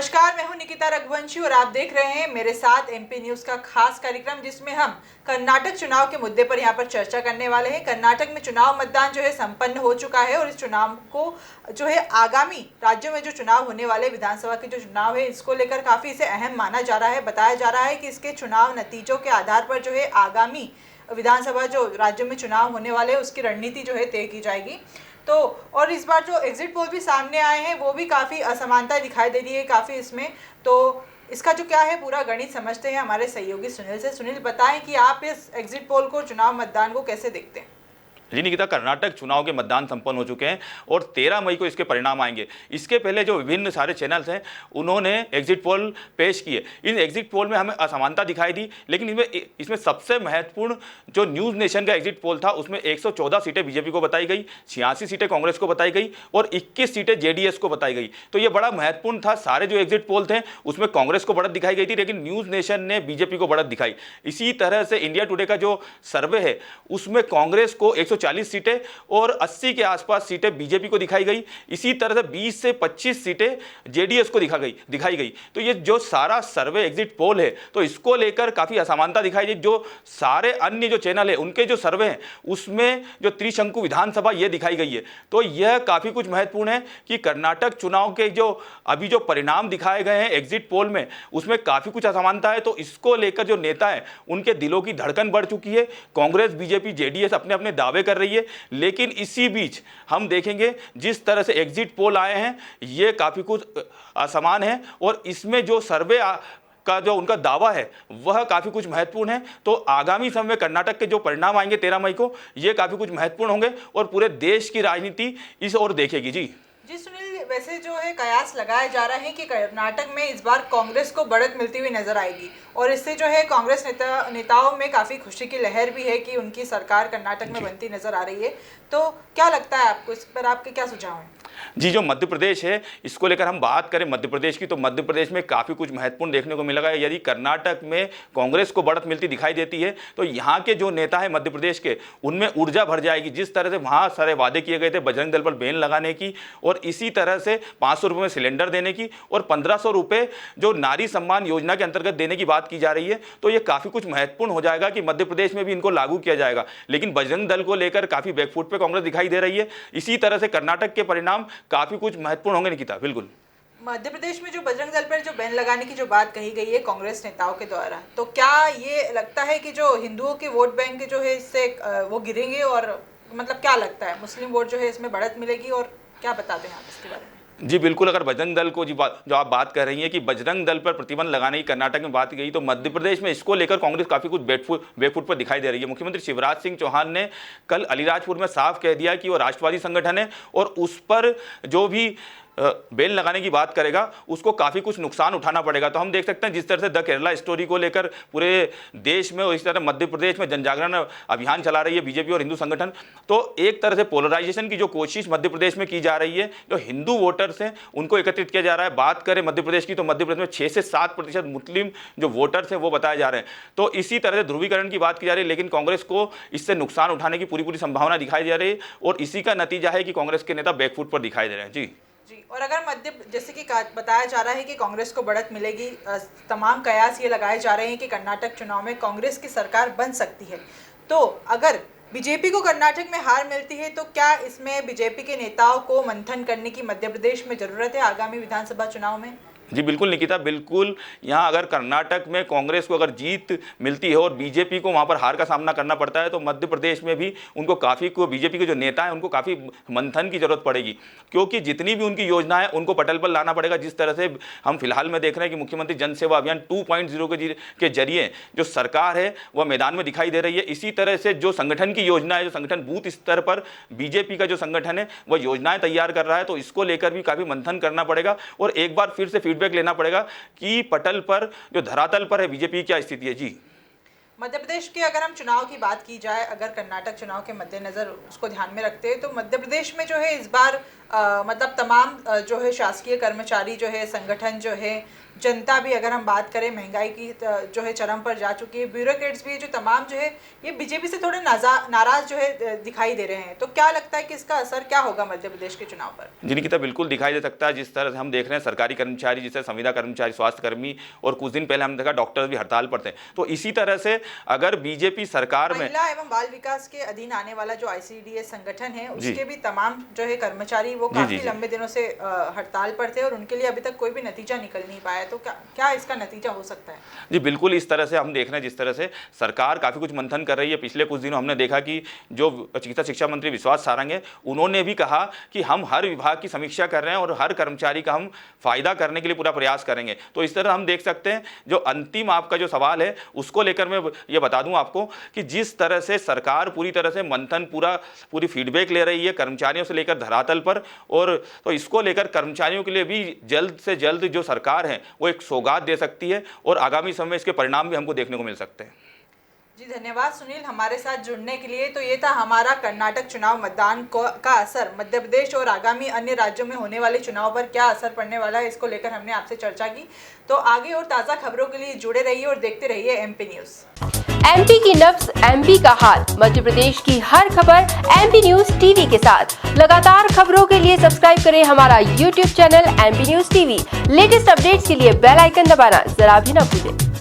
नमस्कार, मैं हूं निकिता रघुवंशी और आप देख रहे हैं मेरे साथ एमपी न्यूज का खास कार्यक्रम, जिसमें हम कर्नाटक चुनाव के मुद्दे पर यहां पर चर्चा करने वाले हैं। कर्नाटक में चुनाव मतदान जो है संपन्न हो चुका है और इस चुनाव को जो है आगामी राज्यों में जो चुनाव होने वाले विधानसभा के जो चुनाव है इसको लेकर काफी इसे अहम माना जा रहा है। बताया जा रहा है कि इसके चुनाव नतीजों के आधार पर जो है आगामी विधानसभा जो राज्यों में चुनाव होने वाले हैं उसकी रणनीति जो है तय की जाएगी। तो और इस बार जो एग्जिट पोल भी सामने आए हैं वो भी काफ़ी असमानता दिखाई दे रही है काफ़ी इसमें। तो इसका जो क्या है पूरा गणित समझते हैं हमारे सहयोगी सुनील से। सुनील, बताएं कि आप इस एग्जिट पोल को, चुनाव मतदान को कैसे देखते हैं? जी निकिता, कर्नाटक चुनाव के मतदान संपन्न हो चुके हैं और 13 मई को इसके परिणाम आएंगे। इसके पहले जो विभिन्न सारे चैनल्स हैं उन्होंने एग्जिट पोल पेश किए। इन एग्जिट पोल में हमें असमानता दिखाई दी, लेकिन इसमें सबसे महत्वपूर्ण जो न्यूज़ नेशन का एग्जिट पोल था उसमें 114 सीटें बीजेपी को बताई गई, 86 सीटें कांग्रेस को बताई गई और 21 सीटें जेडीएस को बताई गई। तो ये बड़ा महत्वपूर्ण था। सारे जो एग्जिट पोल थे उसमें कांग्रेस को बढ़त दिखाई गई थी, लेकिन न्यूज़ नेशन ने बीजेपी को बढ़त दिखाई। इसी तरह से इंडिया टुडे का जो सर्वे है उसमें कांग्रेस को 140 सीटें और 80 के आसपास सीटें बीजेपी को दिखाई गई। इसी तरह से 20 से 25 सीटें जेडीएस को दिखाई गई। तो ये जो सारा सर्वे एग्जिट पोल है तो इसको लेकर काफ़ी असमानता दिखाई दी। जो सारे अन्य जो चैनल है उनके जो सर्वे हैं उसमें जो त्रिशंकु विधानसभा ये दिखाई गई है। तो यह काफ़ी कुछ महत्वपूर्ण है कि कर्नाटक चुनाव के जो अभी जो परिणाम दिखाए गए हैं एग्जिट पोल में उसमें काफ़ी कुछ असमानता है। तो इसको लेकर जो नेता है उनके दिलों की धड़कन बढ़ चुकी है। कांग्रेस, बीजेपी, जेडीएस अपने अपने दावे कर रही है, लेकिन इसी बीच हम देखेंगे जिस तरह से एग्जिट पोल आए हैं ये काफ़ी कुछ असमान है और इसमें जो सर्वे का जो उनका दावा है वह काफ़ी कुछ महत्वपूर्ण है। तो आगामी समय में कर्नाटक के जो परिणाम आएंगे 13 मई को ये काफ़ी कुछ महत्वपूर्ण होंगे और पूरे देश की राजनीति इस ओर देखेगी। जी सुनील, वैसे जो है कयास लगाया जा रहा है कि कर्नाटक में इस बार कांग्रेस को बढ़त मिलती हुई नजर आएगी और इससे जो है कांग्रेस नेताओं में काफ़ी खुशी की लहर भी है कि उनकी सरकार कर्नाटक में बनती नजर आ रही है। तो क्या लगता है आपको, इस पर आपके क्या सुझाव हैं? जी, जो मध्य प्रदेश है इसको लेकर हम बात करें मध्य प्रदेश की, तो मध्य प्रदेश में काफ़ी कुछ महत्वपूर्ण देखने को मिलेगा। यदि कर्नाटक में कांग्रेस को बढ़त मिलती दिखाई देती है तो यहाँ के जो नेता हैं मध्य प्रदेश के उनमें ऊर्जा भर जाएगी। जिस तरह से वहाँ सारे वादे किए गए थे बजरंग दल पर बैन लगाने की और इसी तरह से 500 रुपये में सिलेंडर देने की और 1500 रुपये जो नारी सम्मान योजना के अंतर्गत देने की बात की जा रही है, तो ये काफ़ी कुछ महत्वपूर्ण हो जाएगा कि मध्य प्रदेश में भी इनको लागू किया जाएगा। लेकिन बजरंग दल को लेकर काफ़ी बैकफुट पर कांग्रेस दिखाई दे रही है। इसी तरह से कर्नाटक के परिणाम काफ़ी कुछ महत्वपूर्ण होंगे निकिता। बिल्कुल, मध्य प्रदेश में जो बजरंग दल पर जो बैन लगाने की जो बात कही गई है कांग्रेस नेताओं के द्वारा, तो क्या ये लगता है कि जो हिंदुओं के वोट बैंक जो है इससे वो गिरेंगे और मतलब क्या लगता है मुस्लिम वोट जो है इसमें बढ़त मिलेगी और क्या बताते हैं आप इसके बारे में? जी बिल्कुल, अगर बजरंग दल को जो आप बात कर रही हैं कि बजरंग दल पर प्रतिबंध लगाने की कर्नाटक में बात गई, तो मध्य प्रदेश में इसको लेकर कांग्रेस काफ़ी कुछ बैकफुट पर दिखाई दे रही है। मुख्यमंत्री शिवराज सिंह चौहान ने कल अलीराजपुर में साफ कह दिया कि वो राष्ट्रवादी संगठन है और उस पर जो भी बेल लगाने की बात करेगा उसको काफ़ी कुछ नुकसान उठाना पड़ेगा। तो हम देख सकते हैं जिस तरह से द केरला स्टोरी को लेकर पूरे देश में और इस तरह मध्य प्रदेश में जनजागरण अभियान चला रही है बीजेपी और हिंदू संगठन। तो एक तरह से पोलराइजेशन की जो कोशिश मध्य प्रदेश में की जा रही है, जो हिंदू वोटर्स हैं उनको एकत्रित किया जा रहा है। बात करें मध्य प्रदेश की तो मध्य प्रदेश में 6 से 7% मुस्लिम जो वोटर्स हैं वो बताए जा रहे हैं। तो इसी तरह से ध्रुवीकरण की बात की जा रही है, लेकिन कांग्रेस को इससे नुकसान उठाने की पूरी संभावना दिखाई जा रही है और इसी का नतीजा है कि कांग्रेस के नेता बैकफुट पर दिखाई दे रहे हैं। जी, और अगर जैसे कि बताया जा रहा है कि कांग्रेस को बढ़त मिलेगी, तमाम कयास ये लगाए जा रहे हैं कि कर्नाटक चुनाव में कांग्रेस की सरकार बन सकती है, तो अगर बीजेपी को कर्नाटक में हार मिलती है तो क्या इसमें बीजेपी के नेताओं को मंथन करने की मध्य प्रदेश में जरूरत है आगामी विधानसभा चुनाव में? जी बिल्कुल निकिता, बिल्कुल। यहाँ अगर कर्नाटक में कांग्रेस को अगर जीत मिलती है और बीजेपी को वहाँ पर हार का सामना करना पड़ता है तो मध्य प्रदेश में भी उनको काफ़ी बीजेपी के जो नेता हैं उनको काफ़ी मंथन की जरूरत पड़ेगी, क्योंकि जितनी भी उनकी योजना है उनको पटल पर लाना पड़ेगा। जिस तरह से हम फिलहाल में देख रहे हैं कि मुख्यमंत्री जन सेवा अभियान 2.0 के जरिए जो सरकार है वह मैदान में दिखाई दे रही है। इसी तरह से जो संगठन की योजना है, जो संगठन बूथ स्तर पर बीजेपी का जो संगठन है वह योजनाएं तैयार कर रहा है, तो इसको लेकर भी काफ़ी मंथन करना पड़ेगा और एक बार फिर से फीडबैक लेना पड़ेगा कि पटल पर जो धरातल पर है बीजेपी की क्या स्थिति है। जी, मध्य प्रदेश के अगर हम चुनाव की बात की जाए, अगर कर्नाटक चुनाव के मद्देनजर उसको ध्यान में रखते हैं तो मध्य प्रदेश में जो है इस बार मतलब तमाम जो है शासकीय कर्मचारी जो है, संगठन जो है, जनता भी, अगर हम बात करें महंगाई की जो है चरम पर जा चुकी है, ब्यूरोक्रेट्स भी जो तमाम जो है ये बीजेपी से थोड़े नाराज जो है दिखाई दे रहे हैं। तो क्या लगता है कि इसका असर क्या होगा मध्य प्रदेश के चुनाव पर? जी निकिता, बिल्कुल दिखाई दे सकता है। जिस तरह से हम देख रहे हैं सरकारी कर्मचारी, जैसे संविदा कर्मचारी, स्वास्थ्य कर्मी, और कुछ दिन पहले हमने देखा डॉक्टर भी हड़ताल पर थे। तो इसी तरह से अगर बीजेपी सरकार में महिला एवं बाल विकास के अधीन आने वाला जो ICDS संगठन है, उसके भी तमाम जो है कर्मचारी वो काफी लंबे दिनों से हड़ताल पर थे और उनके लिए अभी तक कोई भी नतीजा निकल नहीं पाया। तो क्या इसका नतीजा हो सकता है? जी बिल्कुल, इस तरह से हम देख रहे हैं जिस तरह से सरकार काफ़ी कुछ मंथन कर रही है। पिछले कुछ दिनों हमने देखा कि जो चिकित्सा शिक्षा मंत्री विश्वास सारंग है, उन्होंने भी कहा कि हम हर विभाग की समीक्षा कर रहे हैं और हर कर्मचारी का हम फायदा करने के लिए पूरा प्रयास करेंगे। तो इस तरह हम देख सकते हैं। जो अंतिम आपका जो सवाल है उसको लेकर मैं ये बता दूं आपको कि जिस तरह से सरकार पूरी तरह से मंथन पूरी फीडबैक ले रही है कर्मचारियों से लेकर धरातल पर, और तो इसको लेकर कर्मचारियों के लिए भी जल्द से जल्द जो सरकार है वो एक सौगात दे सकती है और आगामी समय में इसके परिणाम भी हमको देखने को मिल सकते हैं। जी धन्यवाद सुनील, हमारे साथ जुड़ने के लिए। तो ये था हमारा कर्नाटक चुनाव मतदान का असर, मध्य प्रदेश और आगामी अन्य राज्यों में होने वाले चुनाव पर क्या असर पड़ने वाला है, इसको लेकर हमने आपसे चर्चा की। तो आगे और ताज़ा खबरों के लिए जुड़े रहिए और देखते रहिए MP न्यूज़। MP की नब्ज, MP का हाल, मध्य प्रदेश की हर खबर MP न्यूज़ TV के साथ। लगातार खबरों के लिए सब्सक्राइब करें हमारा YouTube channel MP news TV। Latest updates के लिए बेल आइकन दबाना जरा भी न भूलें।